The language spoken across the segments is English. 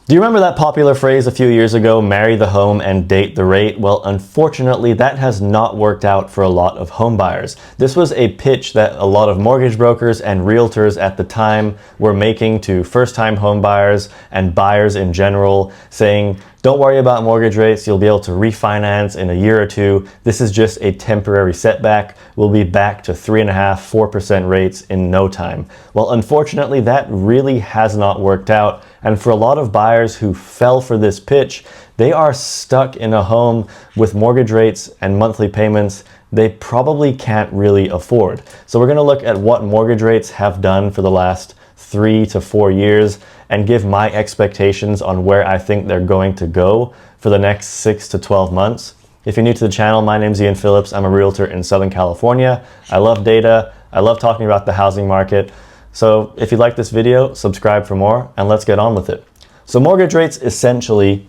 Do you remember that popular phrase a few years ago, marry the home and date the rate? Well, unfortunately, that has not worked out for a lot of home buyers. This was a pitch that a lot of mortgage brokers and realtors at the time were making to first-time home buyers and buyers in general, saying, don't worry about mortgage rates, you'll be able to refinance in a year or two. This is just a temporary setback. We'll be back to 3.5%, 4% rates in no time. Well, unfortunately, that really has not worked out. And for a lot of buyers who fell for this pitch, they are stuck in a home with mortgage rates and monthly payments they probably can't really afford. So we're going to look at what mortgage rates have done for the last 3 to 4 years and give my expectations on where I think they're going to go for the next 6 to 12 months. If you're new to the channel, my name's Ian Phillips. I'm a realtor in Southern California. I love data. I love talking about the housing market. So if you like this video, subscribe for more and let's get on with it. So mortgage rates essentially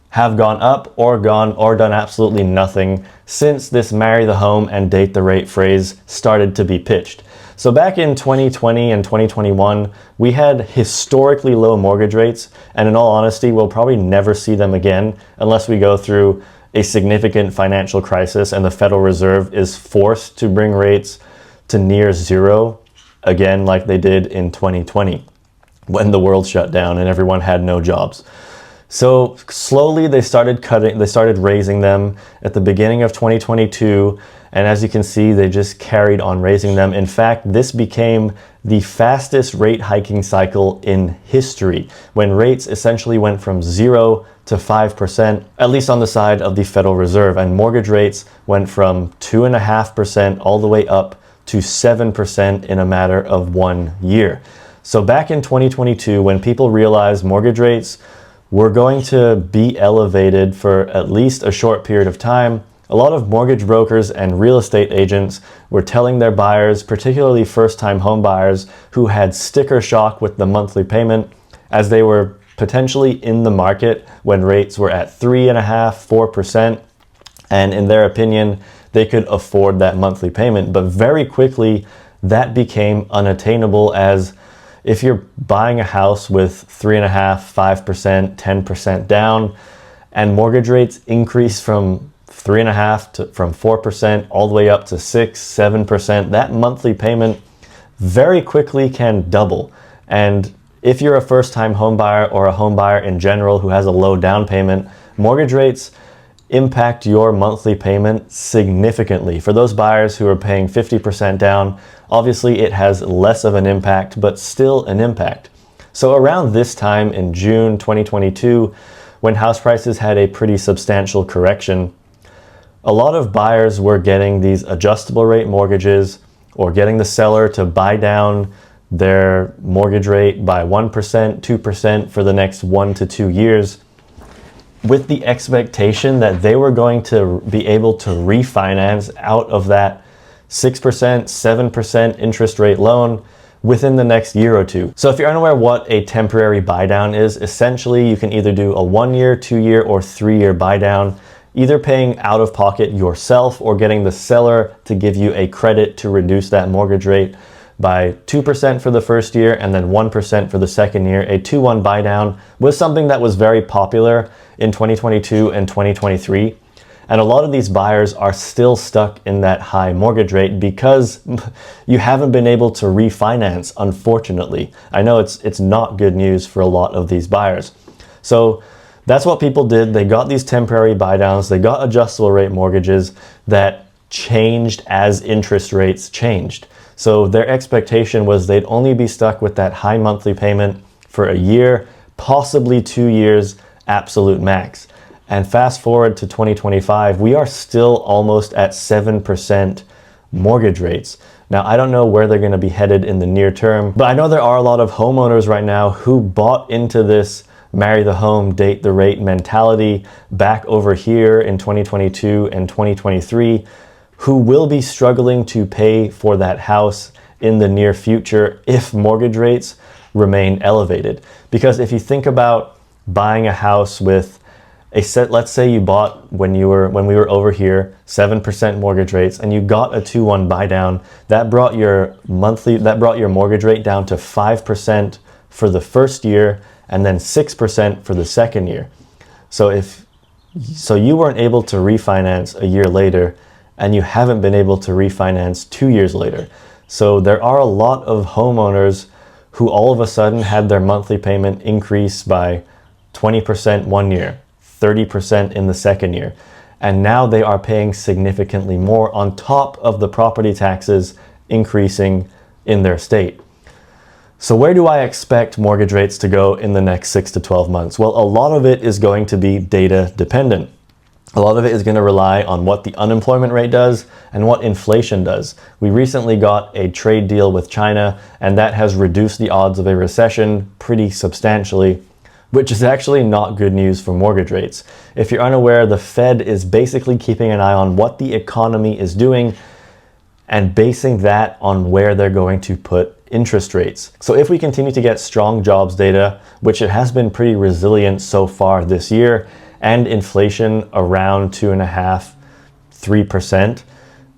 have gone up or done absolutely nothing since this marry the home and date the rate phrase started to be pitched. So back in 2020 and 2021, we had historically low mortgage rates, and in all honesty, we'll probably never see them again unless we go through a significant financial crisis and the Federal Reserve is forced to bring rates to near zero again like they did in 2020 when the world shut down and everyone had no jobs. So slowly they started raising them at the beginning of 2022, and as you can see, they just carried on raising them. In fact, this became the fastest rate hiking cycle in history, when rates essentially went from 0 to 5%, at least on the side of the Federal Reserve, and mortgage rates went from 2.5% all the way up to 7% in a matter of 1 year. So back in 2022, when people realized mortgage rates were going to be elevated for at least a short period of time, a lot of mortgage brokers and real estate agents were telling their buyers, particularly first-time home buyers who had sticker shock with the monthly payment, as they were potentially in the market when rates were at 3.5%, 4%, and in their opinion, they could afford that monthly payment. But very quickly, that became unattainable, as if you're buying a house with 3.5%, 5%, 10% down, and mortgage rates increase from 3.5% to from 4% all the way up to 6%, 7%, that monthly payment very quickly can double. And if you're a first-time home buyer or a home buyer in general who has a low down payment, mortgage rates impact your monthly payment significantly. For those buyers who are paying 50% down, obviously it has less of an impact, but still an impact. So around this time in June 2022, when house prices had a pretty substantial correction, a lot of buyers were getting these adjustable rate mortgages or getting the seller to buy down their mortgage rate by 1%, 2% for the next 1 to 2 years, with the expectation that they were going to be able to refinance out of that 6%, 7% interest rate loan within the next year or two. So if you're unaware what a temporary buy down is, essentially you can either do a 1-year, 2-year, or 3-year buy down, either paying out of pocket yourself or getting the seller to give you a credit to reduce that mortgage rate by 2% for the first year and then 1% for the second year. A 2-1 buy down was something that was very popular in 2022 and 2023. And a lot of these buyers are still stuck in that high mortgage rate because you haven't been able to refinance, unfortunately. I know it's not good news for a lot of these buyers. So that's what people did. They got these temporary buy downs, they got adjustable rate mortgages that changed as interest rates changed. So their expectation was they'd only be stuck with that high monthly payment for a year, possibly 2 years, absolute max. And fast forward to 2025, we are still almost at 7% mortgage rates. Now, I don't know where they're going to be headed in the near term, but I know there are a lot of homeowners right now who bought into this marry the home, date the rate mentality back over here in 2022 and 2023, who will be struggling to pay for that house in the near future if mortgage rates remain elevated. Because if you think about buying a house with a set, let's say you bought when we were over here, 7% mortgage rates, and you got a 2-1 buy down, that brought your mortgage rate down to 5% for the first year, and then 6% for the second year. So you weren't able to refinance a year later, and you haven't been able to refinance 2 years later. So there are a lot of homeowners who all of a sudden had their monthly payment increase by 20% one year, 30% in the second year, and now they are paying significantly more on top of the property taxes increasing in their state. So where do I expect mortgage rates to go in the next 6 to 12 months? Well, a lot of it is going to be data dependent. A lot of it is going to rely on what the unemployment rate does and what inflation does. We recently got a trade deal with China, and that has reduced the odds of a recession pretty substantially, which is actually not good news for mortgage rates. If you're unaware, the Fed is basically keeping an eye on what the economy is doing and basing that on where they're going to put interest rates. So if we continue to get strong jobs data, which it has been pretty resilient so far this year, and inflation around 2.5%, 3%,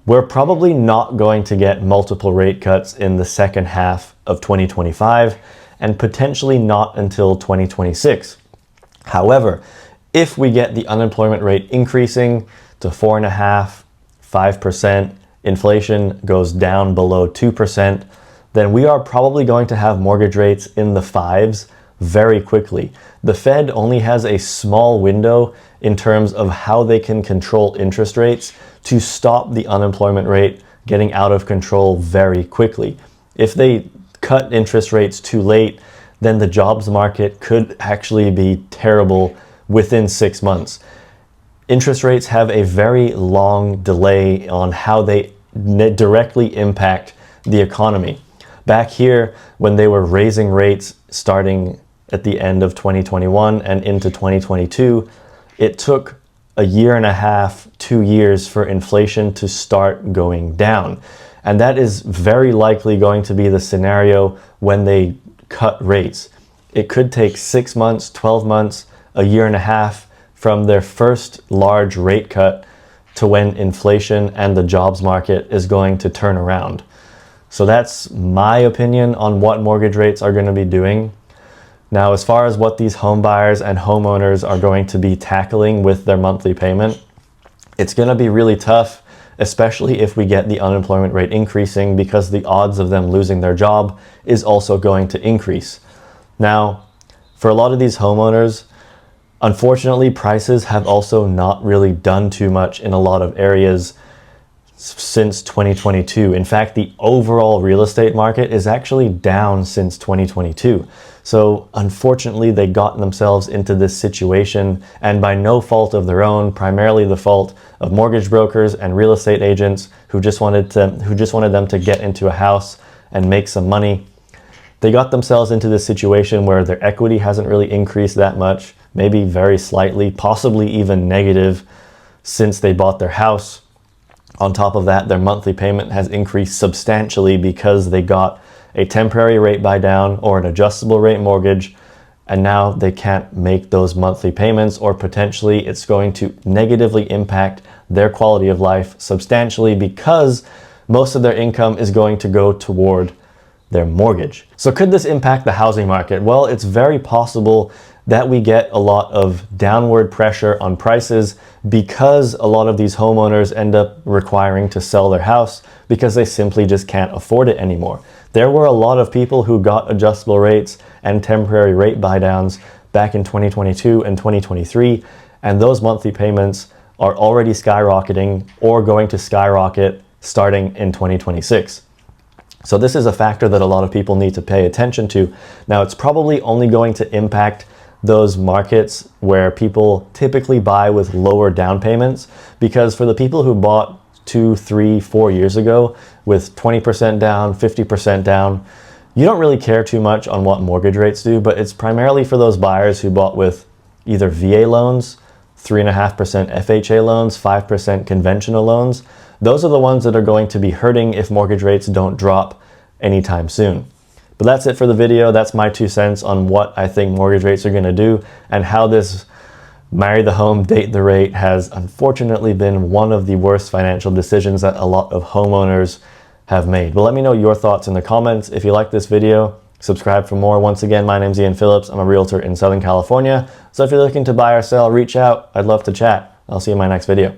we're probably not going to get multiple rate cuts in the second half of 2025, and potentially not until 2026. However, if we get the unemployment rate increasing to 4.5%, 5%, inflation goes down below 2%, then we are probably going to have mortgage rates in the 5s very quickly. The Fed only has a small window in terms of how they can control interest rates to stop the unemployment rate getting out of control very quickly. If they cut interest rates too late, then the jobs market could actually be terrible within 6 months. Interest rates have a very long delay on how they directly impact the economy. Back here, when they were raising rates starting at the end of 2021 and into 2022, it took a year and a half, 2 years for inflation to start going down. And that is very likely going to be the scenario when they cut rates. It could take 6 months, 12 months, a year and a half from their first large rate cut to when inflation and the jobs market is going to turn around. So that's my opinion on what mortgage rates are going to be doing. Now, as far as what these home buyers and homeowners are going to be tackling with their monthly payment, it's going to be really tough, especially if we get the unemployment rate increasing, because the odds of them losing their job is also going to increase. Now, for a lot of these homeowners, unfortunately, prices have also not really done too much in a lot of areas since 2022. In fact, the overall real estate market is actually down since 2022. So unfortunately, they got themselves into this situation, and by no fault of their own, primarily the fault of mortgage brokers and real estate agents who just wanted them to get into a house and make some money. They got themselves into this situation where their equity hasn't really increased that much, maybe very slightly, possibly even negative since they bought their house. On top of that, their monthly payment has increased substantially because they got a temporary rate buy down or an adjustable rate mortgage, and now they can't make those monthly payments, or potentially it's going to negatively impact their quality of life substantially because most of their income is going to go toward their mortgage. So could this impact the housing market? Well, it's very possible that we get a lot of downward pressure on prices because a lot of these homeowners end up requiring to sell their house because they simply just can't afford it anymore. There were a lot of people who got adjustable rates and temporary rate buy downs back in 2022 and 2023, and those monthly payments are already skyrocketing or going to skyrocket starting in 2026. So this is a factor that a lot of people need to pay attention to. Now, it's probably only going to impact those markets where people typically buy with lower down payments, because for the people who bought 2, 3, 4 years ago with 20% down, 50% down, you don't really care too much on what mortgage rates do, but it's primarily for those buyers who bought with either VA loans, 3.5% FHA loans, 5% conventional loans. Those are the ones that are going to be hurting if mortgage rates don't drop anytime soon. But that's it for the video. That's my 2 cents on what I think mortgage rates are going to do, and how this marry the home, date the rate has unfortunately been one of the worst financial decisions that a lot of homeowners have made. But let me know your thoughts in the comments. If you like this video, Subscribe for more. Once again, my name's Ian Phillips. I'm a realtor in Southern California. So if you're looking to buy or sell, reach out. I'd love to chat. I'll see you in my next video.